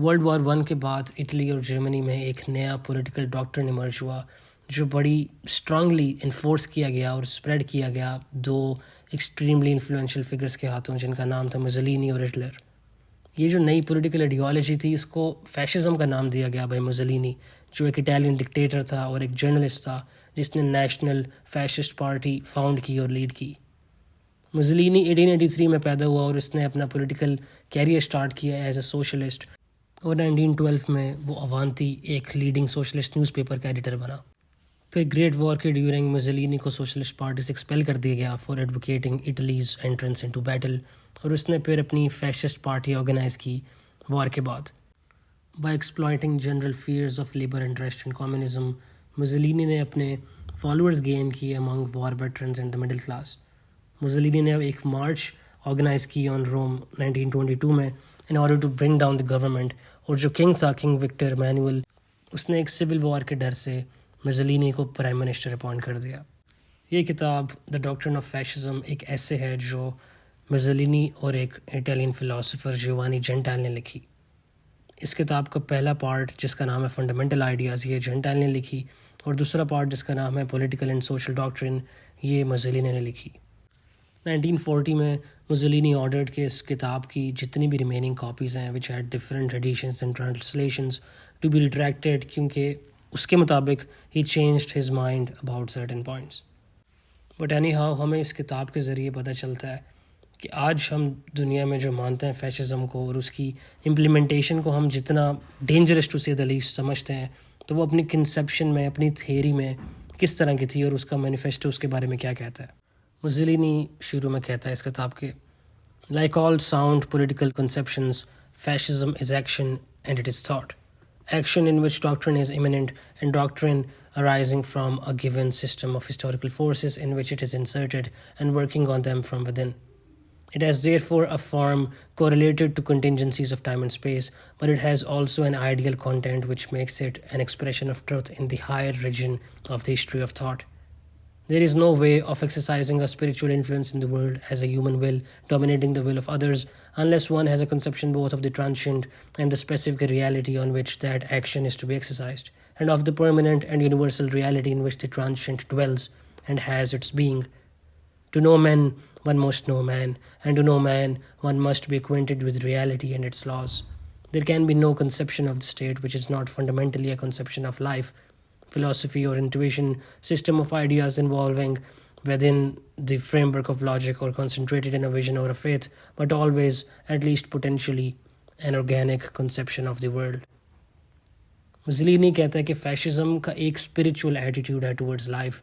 World war 1 کے بعد Italy اور جرمنی میں ایک نیا پولیٹیکل ڈاکٹرن ایمرج ہوا جو بڑی اسٹرانگلی انفورس کیا گیا اور اسپریڈ کیا گیا دو ایکسٹریملی انفلوئنشیل فگرس کے ہاتھوں جن کا نام تھا مسولینی اور ہٹلر. یہ جو نئی پولیٹیکل آئیڈیالوجی تھی اس کو فیشزم کا نام دیا گیا بائی مسولینی، جو ایک اٹالین ڈکٹیٹر تھا اور ایک جرنلسٹ تھا جس نے نیشنل فیشسٹ پارٹی فاؤنڈ کی اور لیڈ کی. مسولینی 1883 میں پیدا ہوا اور اس نے اپنا پولیٹیکل کیریئر سٹارٹ کیا ایز اے سوشلسٹ، اور 1912 میں وہ اوانتی ایک لیڈنگ سوشلسٹ نیوز پیپر کا ایڈیٹر بنا. پھر گریٹ وار کے ڈیورنگ مسولینی کو سوشلسٹ پارٹی سے ایکسپیل کر دیا گیا for advocating Italy's entrance into battle, اور اس نے پھر اپنی فیشسٹ پارٹی آرگنائز کی وار کے بعد. By exploiting general fears of labour interest in communism, Mussolini نے اپنے فالوورز گین کیے among war veterans and the middle class. Mussolini نے ایک مارچ آرگنائز کی آن روم 1922 میں in order to bring down the government, اور جو king تھا کنگ وکٹر مینوئل، اس نے ایک سول وار کے ڈر سے مسولینی کو پرائم منسٹر اپوائنٹ کر دیا. یہ کتاب دا ڈاکٹرن آف فیشزم ایک ایسے ہے جو مسولینی اور ایک اٹالین فلاسفر جیوانی جینٹائل نے لکھی. اس کتاب کا پہلا پارٹ جس کا نام ہے فنڈامنٹل آئیڈیاز یہ جینٹائل نے لکھی، اور دوسرا پارٹ جس کا نام ہے پولیٹیکل اینڈ سوشل ڈاکٹرن یہ مسولینی نے لکھی. 1940 میں مسولینی آرڈرڈ کہ اس کتاب کی جتنی بھی ریمیننگ کاپیز ہیں which had different editions and translations to be retracted, کیونکہ اس کے مطابق he changed his mind about certain points. But anyhow ہمیں اس کتاب کے ذریعے پتہ چلتا ہے کہ آج ہم دنیا میں جو مانتے ہیں فیشزم کو اور اس کی امپلیمنٹیشن کو ہم جتنا dangerous to see the least سمجھتے ہیں، تو وہ اپنی کنسیپشن میں اپنی تھیوری میں کس طرح کی تھی اور اس کا مینیفیسٹو اس کے بارے میں کیا کہتا ہے. مسولینی شروع میں کہتا ہے اس کتاب کے like all sound political conceptions fascism is action and it is thought. Action in which doctrine is immanent, and doctrine arising from a given system of historical forces in which it is inserted and working on them from within. It has therefore a form correlated to contingencies of time and space, but it has also an ideal content which makes it an expression of truth in the higher region of the history of thought. There is no way of exercising a spiritual influence in the world as a human will dominating the will of others unless one has a conception both of the transient and the specific reality on which that action is to be exercised, and of the permanent and universal reality in which the transient dwells and has its being. To know men, one must know man, and to know man, one must be acquainted with reality and its laws. There can be no conception of the state which is not fundamentally a conception of life, philosophy or intuition, system of ideas involving within the framework of logic or concentrated in a vision or a faith, but always, at least potentially, an organic conception of the world. Mussolini کہتا ہے کہ fascism کا ایک spiritual attitude ہے towards life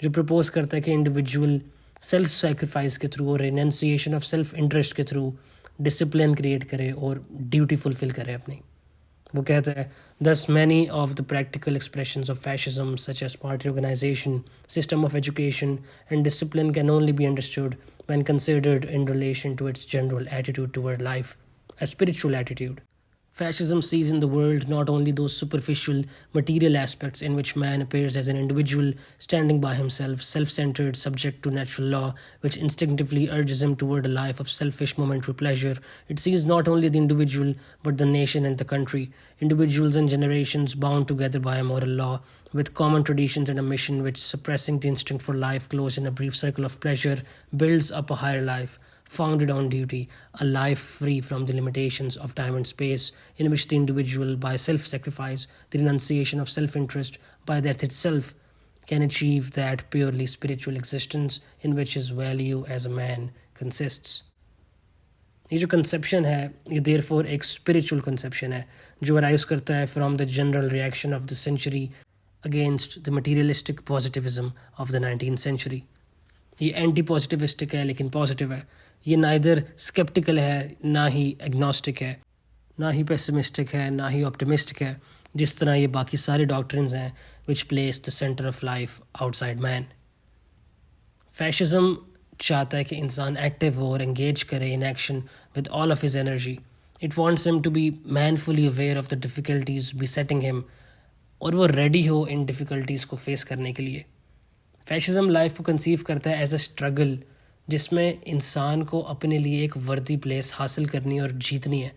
جو propose کرتا ہے کہ انڈیویجول سیلف سیکریفائس کے تھرو اور ریننسیشن آف سیلف انٹرسٹ کے تھرو ڈسپلن کریٹ کرے اور ڈیوٹی فلفل کرے اپنی. وہ کہتا ہے thus many of the practical expressions of fascism such as party organization, system of education and discipline can only be understood when considered in relation to its general attitude toward life, a spiritual attitude. Fascism sees in the world not only those superficial material aspects in which man appears as an individual standing by himself, self-centered, subject to natural law, which instinctively urges him toward a life of selfish momentary pleasure. It sees not only the individual but the nation and the country, individuals and generations bound together by a moral law, with common traditions and a mission which, suppressing the instinct for life closed in a brief circle of pleasure, builds up a higher life, founded on duty, a life free from the limitations of time and space, in which the individual, by self-sacrifice, the renunciation of self-interest, by death itself, can achieve that purely spiritual existence in which his value as a man consists. یہ جو conception ہے یہ دیر four ایک spiritual conception ہے جو arise کرتا ہے from the general reaction of the century against the materialistic positivism of the 19th century. یہ اینٹی پازیٹیوسٹک ہے لیکن پازیٹیو ہے. یہ نائدر اسکیپٹیکل ہے نہ ہی ایگنوسٹک ہے، نہ ہی پیسمسٹک ہے نہ ہی آپٹمسٹک ہے، جس طرح یہ باقی سارے ڈاکٹرنز ہیں which place the centre of life outside man. Fascism چاہتا ہے کہ انسان ایکٹیو ہو اور انگیج کرے in action with all of his energy. It wants him to be manfully aware of the difficulties besetting him, اور وہ ready ہو ان ڈیفیکلٹیز کو فیس کرنے کے لیے. فیشزم لائف کو کنسیو کرتا ہے ایز اے اسٹرگل جس میں انسان کو اپنے لیے ایک وردی پلیس حاصل کرنی اور جیتنی ہے.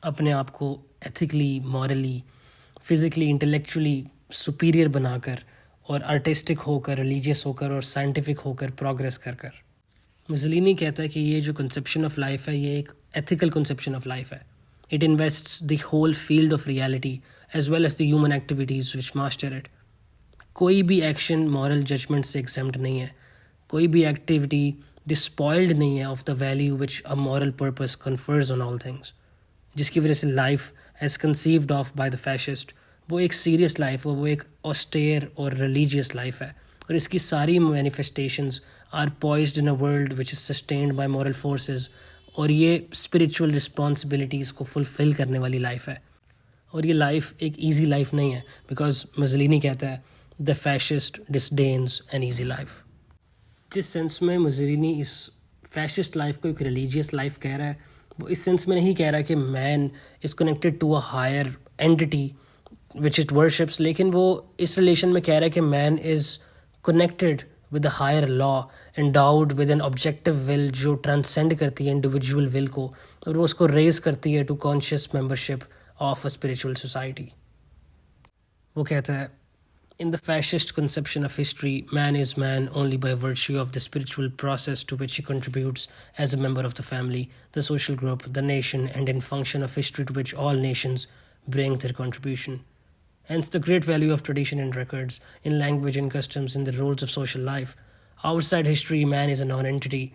अपने आप को ethically, morally, physically, intellectually superior बनाकर और आर्टिस्टिक होकर, रिलीजियस होकर और साइंटिफिक होकर प्रोग्रेस कर कर। मुसलिनी कहता है कि ये जो कंसेप्शन ऑफ लाइफ है ये एक एथिकल कंसेप्शन ऑफ लाइफ है। It invests the whole field of reality as well as the human activities which master it. कोई भी एक्शन मॉरल जजमेंट से एग्जेम्प्ट नहीं है, कोई भी एक्टिविटी डिस्पॉइल्ड नहीं है of the value which a moral purpose confers on all things. जिसकी वजह से life as conceived of by the fascist वो एक सीरियस लाइफ है, वो एक ऑस्टेयर और रिलीजियस लाइफ है, और इसकी सारी manifestations are poised in a world which is sustained by moral forces, और ये स्पिरिचुअल रिस्पॉन्सिबिलिटीज़ को फुलफिल करने वाली लाइफ है। और ये लाइफ एक ईजी लाइफ नहीं है, बिकॉज मुसलिनी कहता है the fascist disdains an easy life. जिस सेंस में मुसलिनी इस फैशिस्ट लाइफ को एक रिलीजियस लाइफ कह रहा है, वो इस सेंस में नहीं कह रहा कि man is connected to a higher entity which it worships, लेकिन वो इस रिलेशन में कह रहा है कि man is connected with a higher law, endowed with an objective will जो ट्रांसेंड करती है इंडिविजुअल विल को, और वो उसको रेज करती है to conscious membership of a spiritual society. वो कहता है in the fascist conception of history, man is man only by virtue of the spiritual process to which he contributes as a member of the family, the social group, the nation, and in function of history to which all nations bring their contribution. Hence the great value of tradition and records, in language and customs, in the rules of social life. Outside history, man is a non-entity.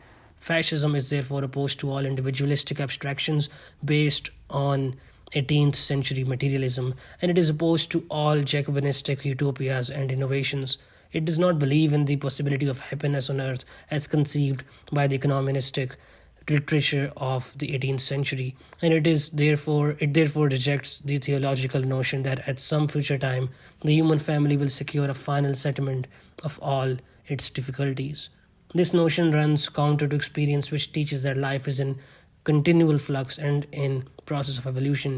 Fascism is therefore opposed to all individualistic abstractions based on 18th century materialism, and it is opposed to all Jacobinistic utopias and innovations. It does not believe in the possibility of happiness on earth as conceived by the economistic literature of the 18th century, and it therefore rejects the theological notion that at some future time the human family will secure a final settlement of all its difficulties. This notion runs counter to experience, which teaches that life is in continual flux and in process of evolution.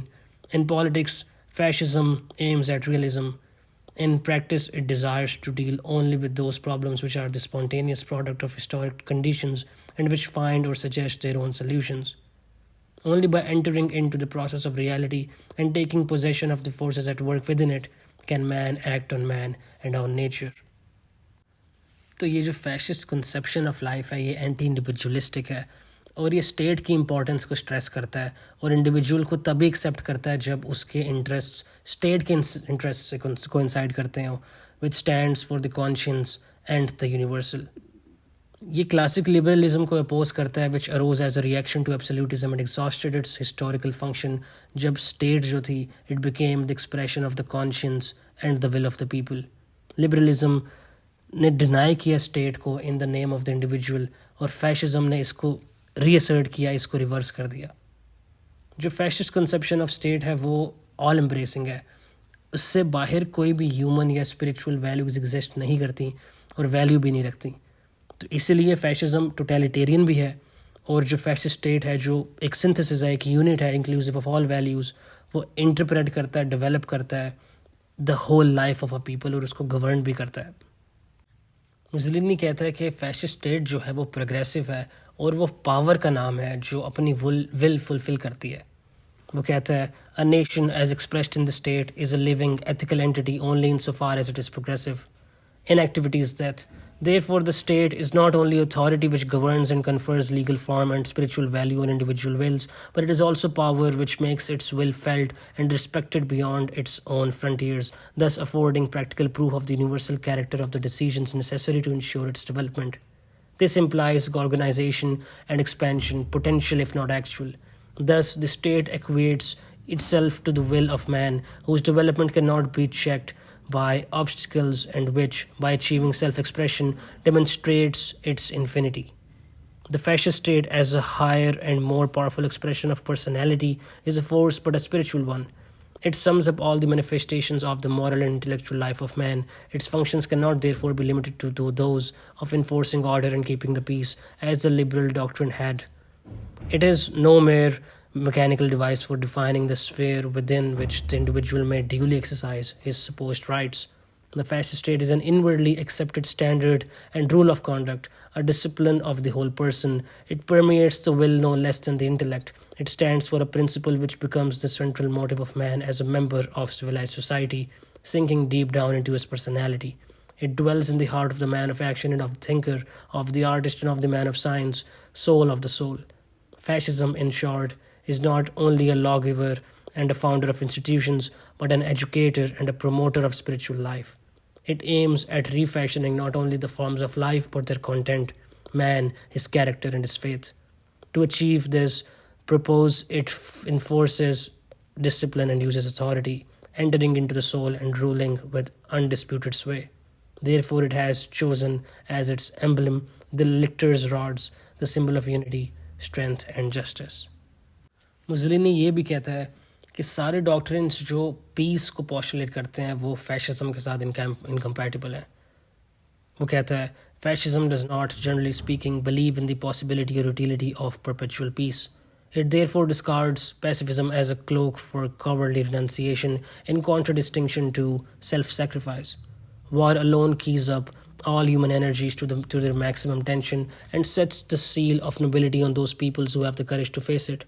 In politics, fascism aims at realism. In practice, it desires to deal only with those problems which are the spontaneous product of historic conditions and which find or suggest their own solutions. Only by entering into the process of reality and taking possession of the forces at work within it can man act on man and on nature. तो ये जो fascist conception of life है ये anti individualistic है, और ये state की importance को स्ट्रेस करता है और इंडिविजुअल को तभी एक्सेप्ट करता है जब उसके इंटरेस्ट स्टेट के इंटरेस्ट से कोइंसाइड करते हो, which stands for the conscience and the universal. ये क्लासिक लिबरलिज्म को अपोज करता है, which arose as a reaction to absolutism and exhausted its historical function, जब स्टेट जो थी it became the expression of the conscience and the will of the people. Liberalism ने deny किया state को in the name of the individual, और fascism ने इसको रीअसर्ट किया, इसको रिवर्स कर दिया। जो फैशिस्ट कंसेप्शन ऑफ स्टेट है वो ऑल एम्ब्रेसिंग है, उससे बाहर कोई भी ह्यूमन या स्पिरिचुअल वैल्यूज एग्जिस्ट नहीं करती और वैल्यू भी नहीं रखती। तो इसीलिए फैशिज्म टोटलिटेरियन भी है, और जो फैशिस्ट स्टेट है जो एक सिंथेसिस है, एक यूनिट है इंक्लूसिव ऑफ ऑल वैल्यूज़, वो इंटरप्रेट करता है, डेवलप करता है the whole life of a people और उसको गवर्न भी करता है। मुसलिनी कहता है कि फैशिस्ट स्टेट जो है वो प्रोग्रेसिव है और वो पावर का नाम है जो अपनी विल फुलफिल करती है। वो कहता है a nation as expressed in the state is a living ethical entity only in so far as it is progressive in activities that therefore the state is not only authority which governs and confers legal form and spiritual value on individual wills, but it is also power which makes its will felt and respected beyond its own frontiers, thus affording practical proof of the universal character of the decisions necessary to ensure its development. This implies organization and expansion, potential if not actual. Thus, the state equates itself to the will of man, whose development cannot be checked by obstacles and which, by achieving self-expression, demonstrates its infinity. The fascist state as a higher and more powerful expression of personality is a force but a spiritual one. It sums up all the manifestations of the moral and intellectual life of man. Its functions cannot therefore be limited to those of enforcing order and keeping the peace, as the liberal doctrine had. It is no mere mechanical device for defining the sphere within which the individual may duly exercise his supposed rights. The fascist state is an inwardly accepted standard and rule of conduct, a discipline of the whole person. It permeates the will no less than the intellect. It stands for a principle which becomes the central motive of man as a member of civilized society, sinking deep down into his personality. It dwells in the heart of the man of action and of the thinker, of the artist and of the man of science, soul of the soul. Fascism, in short, is not only a lawgiver and a founder of institutions, but an educator and a promoter of spiritual life. It aims at refashioning not only the forms of life, but their content, man, his character, and his faith. To achieve this purpose, it enforces discipline and uses authority, entering into the soul and ruling with undisputed sway. Therefore, it has chosen as its emblem the lictor's rods, the symbol of unity, strength, and justice. Mussolini ये भी कहता है कि सारे doctrines जो piece को postulate करते हैं वो फैशिज्म के साथ इनकम्पैटिबल हैं. वो कहता है fascism does not, generally speaking, believe in the possibility or utility of perpetual peace. It therefore discards pacifism as a cloak for cowardly renunciation in contradistinction to self-sacrifice. War alone keys up all human energies to their maximum tension and sets the seal of nobility on those peoples who have the courage to face it.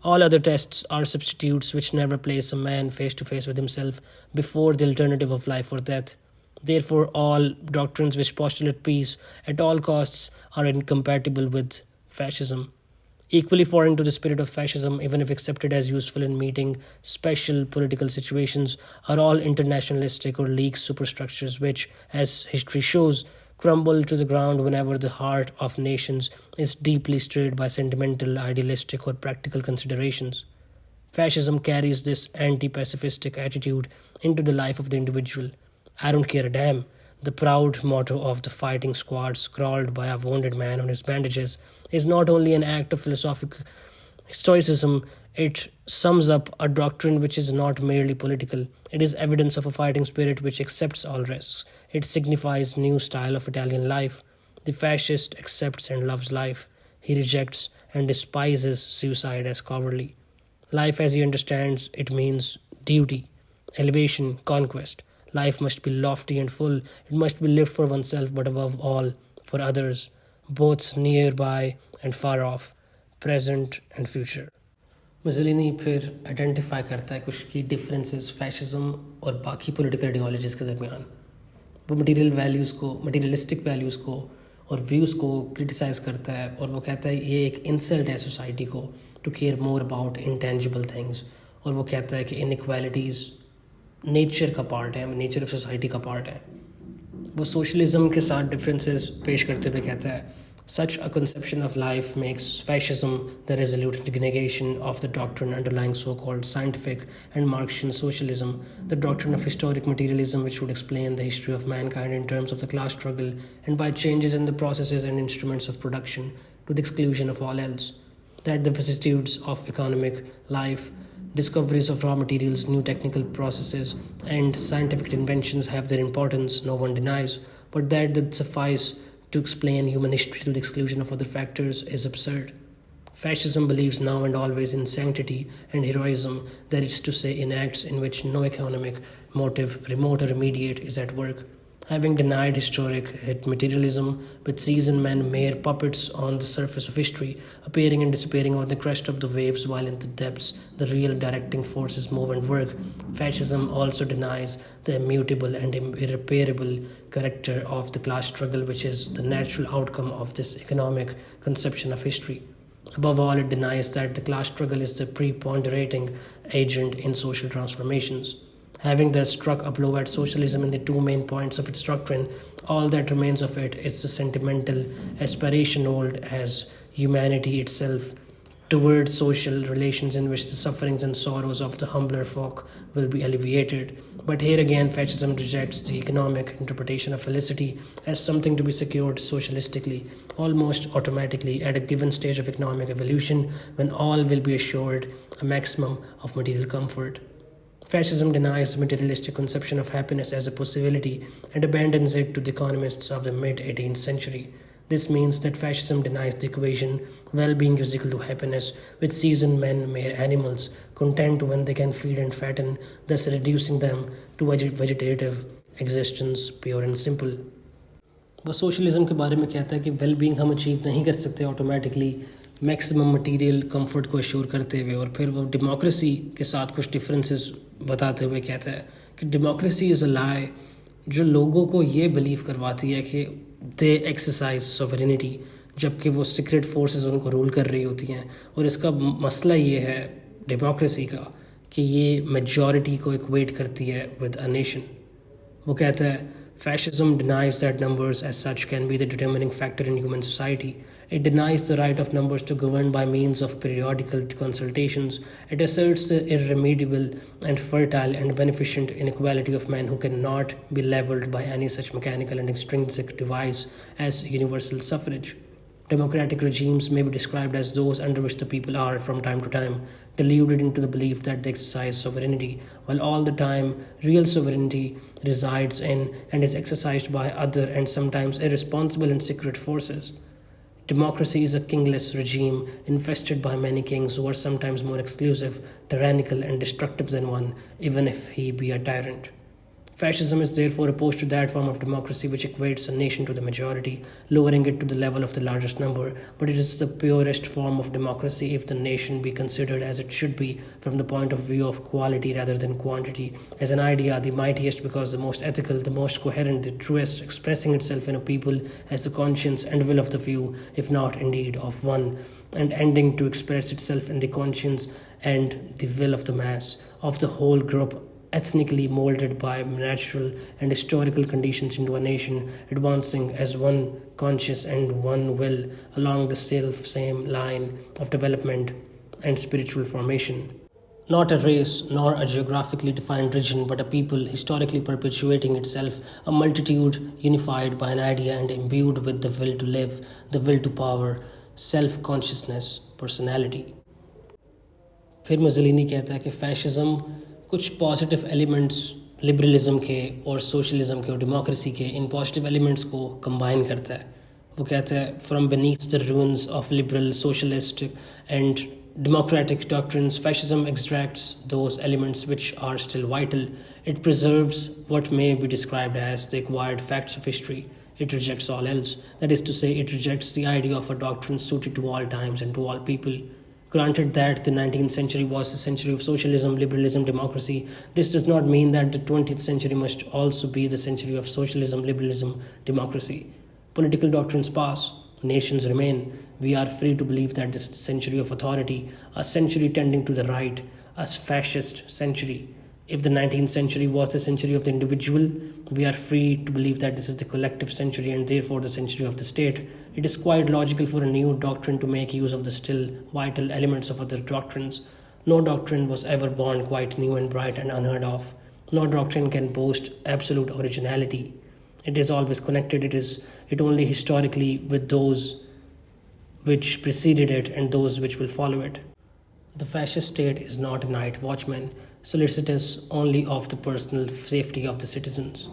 All other tests are substitutes which never place a man face to face with himself before the alternative of life or death. Therefore, all doctrines which postulate peace at all costs are incompatible with fascism. Equally foreign to the spirit of fascism, even if accepted as useful in meeting special political situations, are all internationalistic or league superstructures which, as history shows, crumble to the ground whenever the heart of nations is deeply stirred by sentimental, idealistic, or practical considerations. Fascism carries this anti-pacifistic attitude into the life of the individual. I don't care a damn. The proud motto of the fighting squad, scrawled by a wounded man on his bandages, is not only an act of philosophic stoicism, it sums up a doctrine which is not merely political. It is evidence of a fighting spirit which accepts all risks. It signifies new style of Italian life. The fascist accepts and loves life. He rejects and despises suicide as cowardly. Life as he understands it means duty, elevation, conquest. Life must be lofty and full. It must be lived for oneself, but above all, for others, both nearby and far off, present and future. Mussolini फिर identify करता है कुछ की differences fascism और बाकी political ideologies के दरमियान. वो मटीरियलिस्टिक वैल्यूज़ को और व्यूज़ को क्रिटिसाइज़ करता है और वो कहता है ये एक इंसल्ट है सोसाइटी को to care more about intangible things. और वो कहता है कि इनइक्वालिटीज़ नेचर का पार्ट है, नेचर ऑफ सोसाइटी का पार्ट है. वो सोशलिज्म के साथ डिफरेंसेस पेश करते हुए कहता है such a conception of life makes fascism the resolute negation of the doctrine underlying so-called scientific and Marxian socialism, the doctrine of historic materialism which would explain the history of mankind in terms of the class struggle and by changes in the processes and instruments of production to the exclusion of all else. That the vicissitudes of economic life, discoveries of raw materials, new technical processes, and scientific inventions have their importance, no one denies, but that they suffice to explain human history to the exclusion of other factors is absurd. Fascism believes now and always in sanctity and heroism, that is to say, in acts in which no economic motive, remote or immediate, is at work. Having denied historic materialism, which sees in men mere puppets on the surface of history, appearing and disappearing on the crest of the waves, while in the depths the real directing forces move and work, fascism also denies the immutable and irreparable character of the class struggle, which is the natural outcome of this economic conception of history. Above all, it denies that the class struggle is the preponderating agent in social transformations. Having thus struck a blow at socialism in the two main points of its doctrine, all that remains of it is the sentimental aspiration old as humanity itself towards social relations in which the sufferings and sorrows of the humbler folk will be alleviated. But here again, fascism rejects the economic interpretation of felicity as something to be secured socialistically, almost automatically at a given stage of economic evolution when all will be assured a maximum of material comfort. Fascism denies the materialistic conception of happiness as a possibility and abandons it to the economists of the mid-18th century. This means that fascism denies the equation well-being is equal to happiness, which sees in men mere animals, content when they can feed and fatten, thus reducing them to vegetative existence, pure and simple. वो socialism के बारे में कहता है कि well being हम achieve नहीं कर सकते ऑटोमेटिकली मैक्सिमम मटेरियल कंफर्ट को एश्योर करते हुए, और फिर वो डेमोक्रेसी के साथ कुछ डिफरेंसेस बताते हुए कहता है कि डेमोक्रेसी इज़ अ लाई जो लोगों को ये बिलीव करवाती है कि दे एक्सरसाइज सॉवरेनिटी, जबकि वो सीक्रेट फोर्सेस उनको रूल कर रही होती हैं। और इसका मसला ये है डेमोक्रेसी का कि ये मेजॉरिटी को इक्वेट करती है विद अ नेशन। वो कहता है fascism denies that numbers as such can be the determining factor in human society. It denies the right of numbers to govern by means of periodical consultations. It asserts the irremediable and fertile and beneficent inequality of men who cannot be leveled by any such mechanical and extrinsic device as universal suffrage. Democratic regimes may be described as those under which the people are, from time to time, deluded into the belief that they exercise sovereignty, while all the time real sovereignty resides in and is exercised by other and sometimes irresponsible and secret forces. Democracy is a kingless regime infested by many kings who are sometimes more exclusive, tyrannical, and destructive than one, even if he be a tyrant. Fascism is therefore opposed to that form of democracy which equates a nation to the majority, lowering it to the level of the largest number, but it is the purest form of democracy if the nation be considered as it should be from the point of view of quality rather than quantity, as an idea the mightiest because the most ethical, the most coherent, the truest, expressing itself in a people as the conscience and will of the few, if not indeed of one, and ending to express itself in the conscience and the will of the mass, of the whole group, ethnically molded by natural and historical conditions into a nation, advancing as one conscious and one will along the same line of development and spiritual formation. Not a race nor a geographically defined region, but a people historically perpetuating itself, a multitude unified by an idea and imbued with the will to live, the will to power, self consciousness, personality. फिर Mussolini कहता है कि fascism कुछ positive elements liberalism के और socialism के और democracy के, इन पॉजिटिव एलिमेंट्स को कंबाइन करता है। वो कहता है from beneath the ruins of liberal, socialist and democratic doctrines, fascism extracts those elements which are still vital. It preserves what may be described as the acquired facts of history. It rejects all else. That is to say, it rejects the idea of a doctrine suited to all times and to all people. Granted that the 19th century was the century of socialism, liberalism, democracy, this does not mean that the 20th century must also be the century of socialism, liberalism, democracy. Political doctrines pass, nations remain. We are free to believe that this is the century of authority, a century tending to the right, a fascist century. If the 19th century was the century of the individual, we are free to believe that this is the collective century and therefore the century of the state. It is quite logical for a new doctrine to make use of the still vital elements of other doctrines. No doctrine was ever born quite new and bright and unheard of. No doctrine can boast absolute originality. It is always connected, it only historically with those which preceded it and those which will follow it. The fascist state is not a night watchman, solicitous only of the personal safety of the citizens.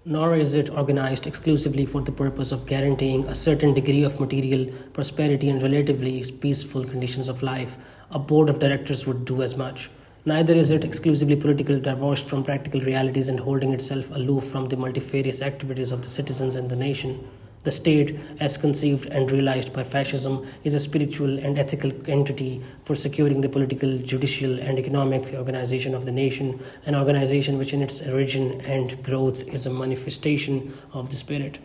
Nor is it organized exclusively for the purpose of guaranteeing a certain degree of material prosperity and relatively peaceful conditions of life. A board of directors would do as much. Neither is it exclusively political, divorced from practical realities and holding itself aloof from the multifarious activities of the citizens and the nation. The state, as conceived and realized by fascism, is a spiritual and ethical entity for securing the political, judicial, and economic organization of the nation, an organization which in its origin and growth is a manifestation of the spirit.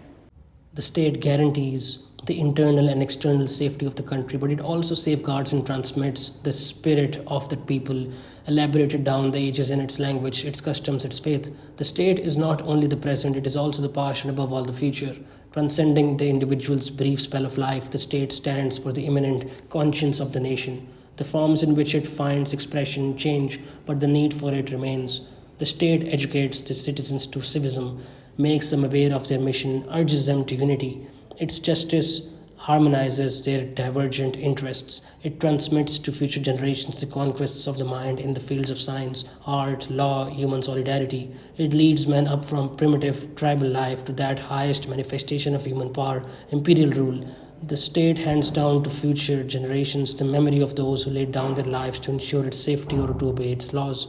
The state guarantees the internal and external safety of the country, but it also safeguards and transmits the spirit of the people, elaborated down the ages in its language, its customs, its faith. The state is not only the present, it is also the past and above all the future. Transcending the individual's brief spell of life, the state stands for the immanent conscience of the nation. The forms in which it finds expression change, but the need for it remains. The state educates the citizens to civism, makes them aware of their mission, urges them to unity. Its justice harmonizes their divergent interests. It transmits to future generations the conquests of the mind in the fields of science, art, law, human solidarity. It leads men up from primitive tribal life to that highest manifestation of human power, imperial rule. The state hands down to future generations the memory of those who laid down their lives to ensure its safety or to obey its laws.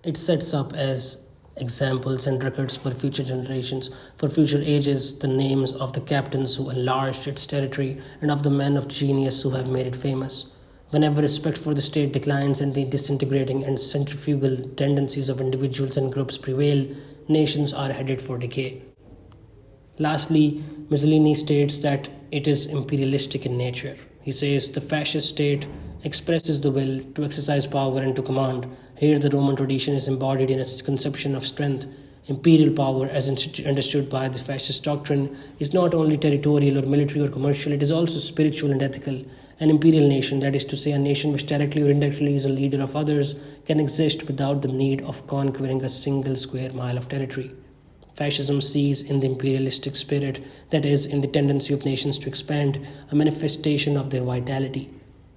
It sets up as examples and records for future generations, for future ages, the names of the captains who enlarged its territory and of the men of genius who have made it famous. Whenever respect for the state declines and the disintegrating and centrifugal tendencies of individuals and groups prevail, nations are headed for decay. Lastly, Mussolini states that it is imperialistic in nature. He says the fascist state expresses the will to exercise power and to command. Here, the Roman tradition is embodied in a conception of strength. Imperial power, as understood by the fascist doctrine, is not only territorial or military or commercial, it is also spiritual and ethical. An imperial nation, that is to say, a nation which directly or indirectly is a leader of others, can exist without the need of conquering a single square mile of territory. Fascism sees in the imperialistic spirit, that is, in the tendency of nations to expand, a manifestation of their vitality.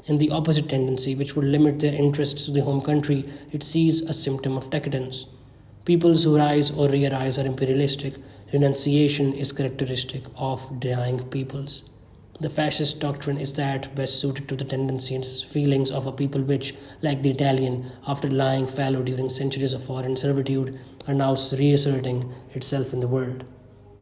In the opposite tendency, which would limit their interests to the home country, it sees a symptom of decadence. Peoples who rise or re-arise are imperialistic. Renunciation is characteristic of dying peoples. The fascist doctrine is that best suited to the tendencies, feelings of a people which, like the Italian, after lying fallow during centuries of foreign servitude, are now reasserting itself in the world.